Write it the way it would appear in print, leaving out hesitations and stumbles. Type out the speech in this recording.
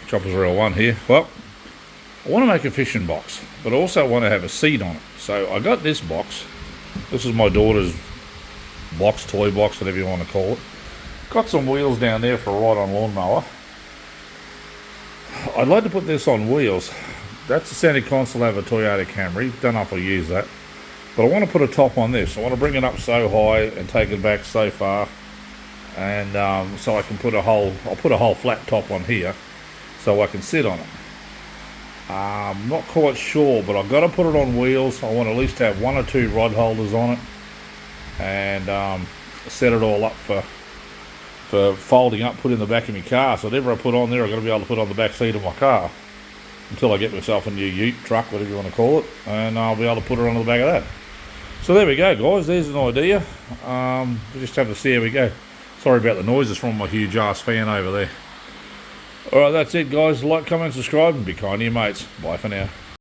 Chopper's Real 1 here. Well, I want to make a fishing box, but I also want to have a seat on it. So I got this box. This is my daughter's box, toy box, whatever you want to call it. Got some wheels down there for a ride-on lawnmower. I'd like to put this on wheels. That's the center console of a Toyota Camry. Don't know if I'll use that. But I want to put a top on this. I want to bring it up so high and take it back so far. And so I can put I'll put a whole flat top on here so I can sit on it. I'm not quite sure, but I've got to put it on wheels. I want to at least have 1 or 2 rod holders on it. And set it all up for folding up, put in the back of my car. So whatever I put on there, I've got to be able to put on the back seat of my car until I get myself a new ute, truck, whatever you want to call it, and I'll be able to put it on the back of that. So there we go, guys. There's an idea. We'll just have to see how we go. Sorry about the noises from my huge ass fan over there. Alright, that's it, guys. Like, comment, subscribe, and be kind to your mates. Bye for now.